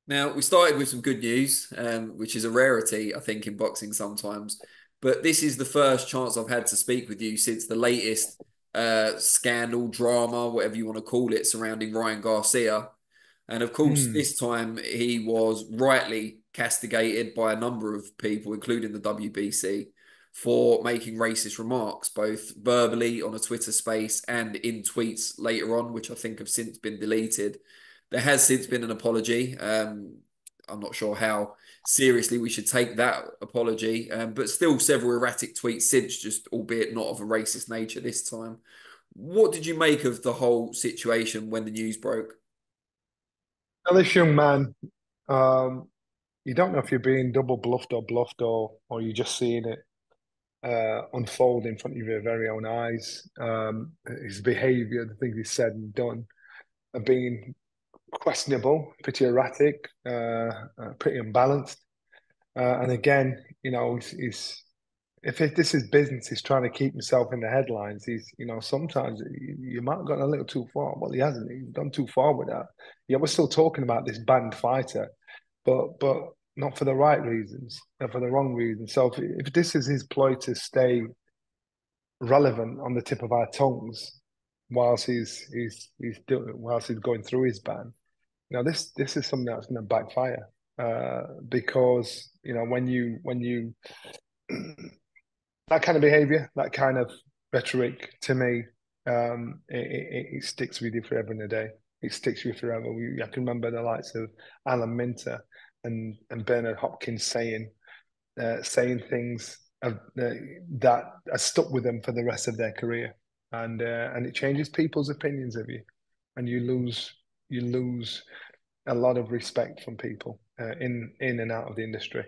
Now, we started with some good news, which is a rarity, I think, in boxing sometimes. But this is the first chance I've had to speak with you since the latest scandal, drama, whatever you want to call it, surrounding Ryan Garcia. And of course, Hmm. this time he was rightly castigated by a number of people, including the WBC, for making racist remarks, both verbally on a Twitter space and in tweets later on, which I think have since been deleted. There has since been an apology. I'm not sure how seriously we should take that apology, but still several erratic tweets since, just albeit not of a racist nature this time. What did you make of the whole situation when the news broke? Now, this young man, um, you don't know if you're being double bluffed or you're just seeing it unfold in front of your very own eyes. His behaviour, the things he's said and done, are being questionable, pretty erratic, pretty unbalanced. And again, he's if this is business, he's trying to keep himself in the headlines. Sometimes you might have gone a little too far. Well, he hasn't. He's gone too far with that. Yeah, we're still talking about this banned fighter, but not for the right reasons, not for the wrong reasons. So if this is his ploy to stay relevant on the tip of our tongues, whilst he's going through his ban, this is something that's going to backfire. Because when you that kind of behavior, that kind of rhetoric, to me, it sticks with you forever and a day. It sticks with you forever. I can remember the likes of Alan Minter and Bernard Hopkins saying things that are stuck with them for the rest of their career, and it changes people's opinions of you, and you lose a lot of respect from people in and out of the industry.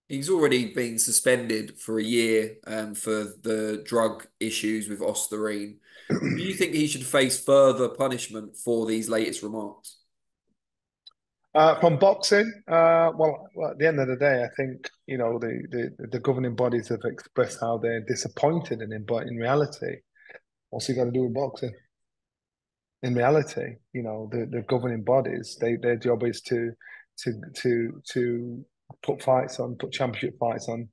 He's already been suspended for a year for the drug issues with Osterine. Do you think he should face further punishment for these latest remarks? From boxing, at the end of the day, I think the governing bodies have expressed how they're disappointed in him, but in reality, what's he got to do with boxing? In reality, the governing bodies, their job is to put fights on, put championship fights on.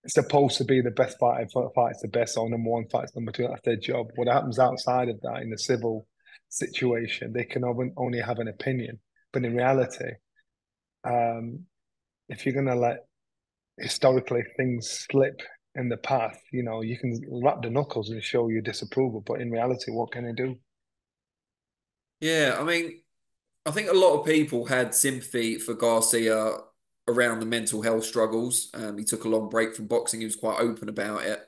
It's supposed to be the best fighter fights the best, or number one fights number two. That's their job. What happens outside of that in the civil situation, they can only have an opinion. But in reality, um, if you're going to let historically things slip in the past, you can wrap the knuckles and show your disapproval. But in reality, what can they do? Yeah, I mean, I think a lot of people had sympathy for Garcia around the mental health struggles. He took a long break from boxing. He was quite open about it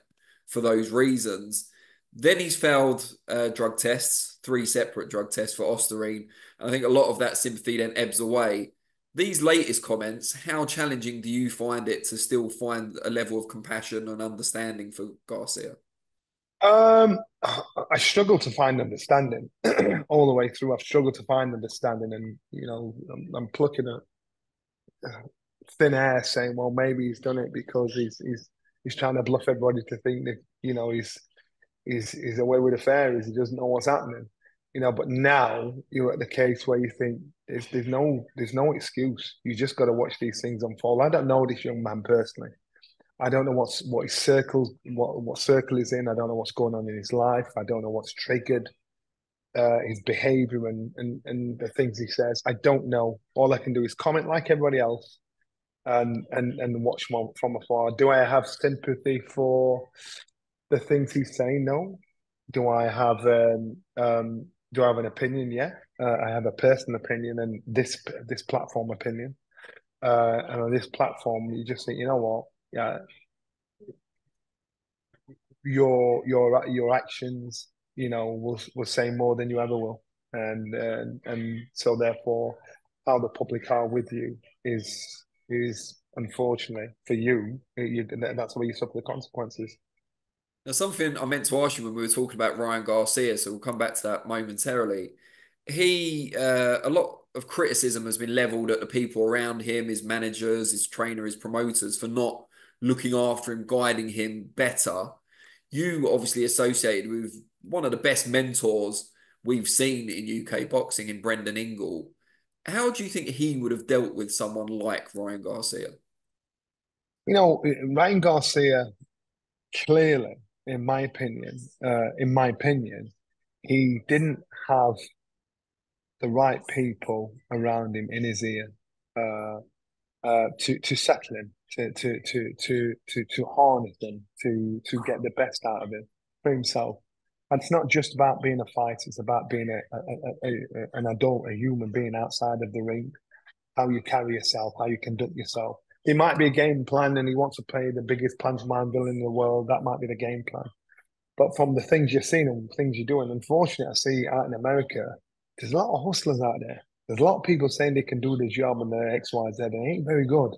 for those reasons. Then he's failed drug tests, three separate drug tests for Osterine. And I think a lot of that sympathy then ebbs away. These latest comments, how challenging do you find it to still find a level of compassion and understanding for Garcia? I struggle to find understanding all the way through. I've struggled to find understanding, and I'm plucking at thin air, saying, "Well, maybe he's done it because he's trying to bluff everybody to think that he's away with the fairies. He doesn't know what's happening." But now you're at the case where you think there's no excuse. You just got to watch these things unfold. I don't know this young man personally. I don't know what his what circle he's in. I don't know what's going on in his life. I don't know what's triggered his behavior and the things he says. I don't know. All I can do is comment like everybody else and watch from afar. Do I have sympathy for the things he's saying? No. Do I have do I have an opinion? Yeah. I have a personal opinion and this platform opinion. And on this platform, you just think, you know what? Yeah, your actions, will say more than you ever will, and so therefore, how the public are with you is unfortunately for you, that's where you suffer the consequences. Now, something I meant to ask you when we were talking about Ryan Garcia, so we'll come back to that momentarily. A lot of criticism has been leveled at the people around him, his managers, his trainer, his promoters, for not looking after him, guiding him better. You obviously associated with one of the best mentors we've seen in UK boxing in Brendan Ingle. How do you think he would have dealt with someone like Ryan Garcia? Ryan Garcia clearly, in my opinion, he didn't have the right people around him in his ear uh, to settle him, to harness him, to get the best out of him for himself. And it's not just about being a fighter; it's about being an adult, a human being outside of the ring. How you carry yourself, how you conduct yourself. It might be a game plan, and he wants to play the biggest pantomime villain in the world. That might be the game plan. But from the things you're seeing and things you're doing, unfortunately, I see out in America, there's a lot of hustlers out there. There's a lot of people saying they can do the job and they're X, Y, Z. They ain't very good.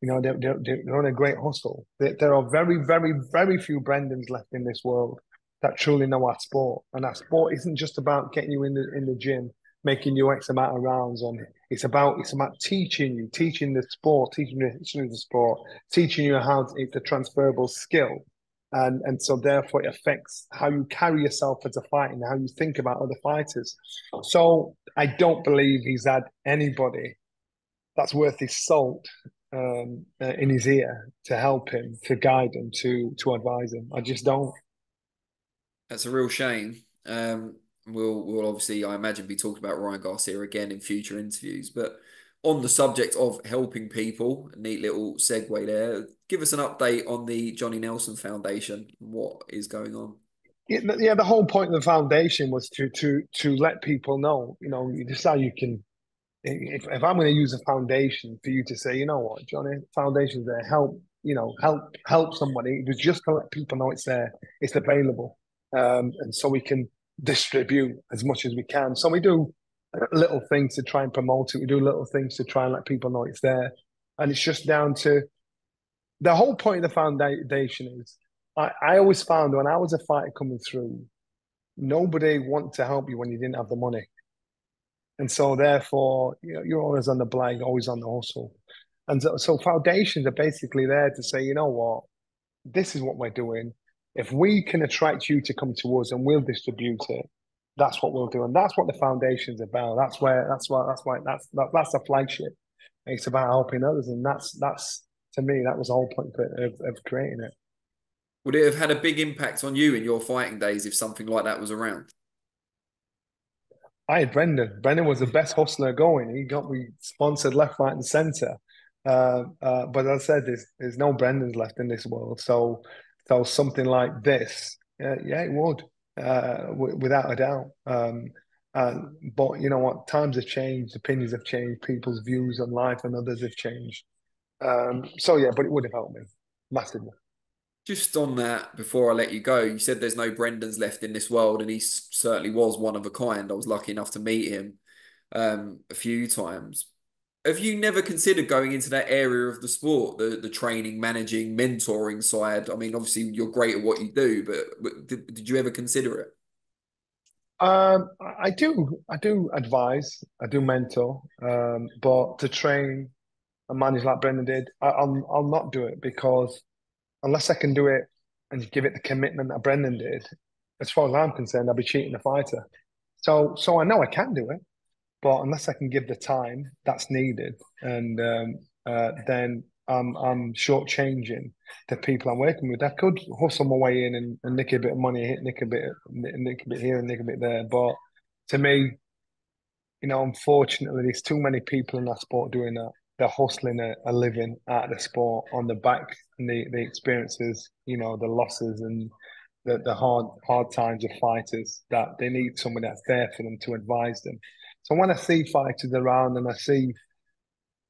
They're on a great hustle. There are very, very, very few Brendans left in this world that truly know our sport. And our sport isn't just about getting you in the gym, making you X amount of rounds. And it's about teaching the sport, teaching the sport, teaching you how it's a transferable skill. And so therefore it affects how you carry yourself as a fighter and how you think about other fighters. So I don't believe he's had anybody that's worth his salt in his ear to help him, to guide him, to advise him. I just don't. That's a real shame. We'll obviously, I imagine, be talking about Ryan Garcia again in future interviews. But on the subject of helping people, a neat little segue there. Give us an update on the Johnny Nelson Foundation. What is going on? Yeah, the whole point of the foundation was to let people know, just how you can. If I'm going to use a foundation for you to say, you know what, Johnny, foundation's there, help somebody. It was just to let people know it's there, it's available, and so we can distribute as much as we can. So we do little things to try and promote it. We do little things to try and let people know it's there, and it's just down to the whole point of the foundation is. I always found when I was a fighter coming through, nobody wanted to help you when you didn't have the money. And so therefore, you're always on the blind, always on the hustle. And so foundations are basically there to say, you know what, this is what we're doing. If we can attract you to come to us and we'll distribute it, that's what we'll do. And that's what the foundation's about. That's the flagship. It's about helping others. And that's to me, that was the whole point of creating it. Would it have had a big impact on you in your fighting days if something like that was around? I had Brendan. Brendan was the best hustler going. He got me sponsored left, right, and centre. But as I said, there's no Brendans left in this world. So something like this, yeah, it would, without a doubt. But you know what? Times have changed, opinions have changed, people's views on life and others have changed. So yeah, but it would have helped me massively. Just on that, before I let you go, you said there's no Brendans left in this world, and he certainly was one of a kind. I was lucky enough to meet him a few times. Have you never considered going into that area of the sport, the training, managing, mentoring side? I mean, obviously you're great at what you do, but did you ever consider it? I do advise, I do mentor, but to train and manage like Brendan did, I'll not do it because unless I can do it and give it the commitment that Brendan did, as far as I'm concerned, I'll be cheating the fighter. So I know I can do it, but unless I can give the time that's needed, and then I'm shortchanging the people I'm working with. I could hustle my way in and nick a bit of money, nick a bit here and nick a bit there. But to me, unfortunately, there's too many people in that sport doing that. They're hustling a living out of the sport on the back and the experiences, the losses and the hard times of fighters that they need someone that's there for them to advise them. So when I see fighters around and I see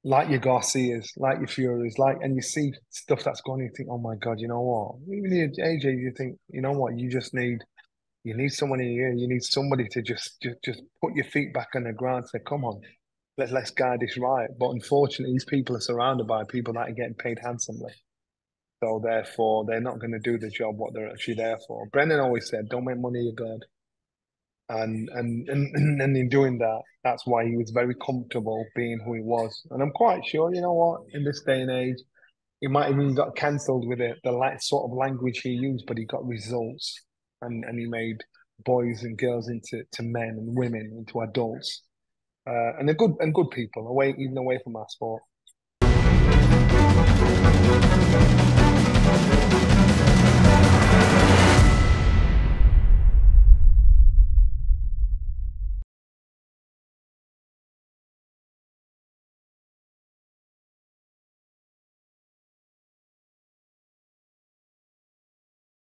like your Garcias, like your Furies, and you see stuff that's going, you think, oh my God, you know what? Even your AJ, you think, you know what? You need someone in your ear. You need somebody to just put your feet back on the ground and say, come on, let's guide this right. But unfortunately, these people are surrounded by people that are getting paid handsomely. So therefore, they're not going to do the job what they're actually there for. Brendan always said, "Don't make money your God." And in doing that, that's why he was very comfortable being who he was. And I'm quite sure, you know what, in this day and age, he might have even got cancelled with it, the sort of language he used, but he got results, and he made boys and girls into men and women into adults. and they're good people away, even away from our sport.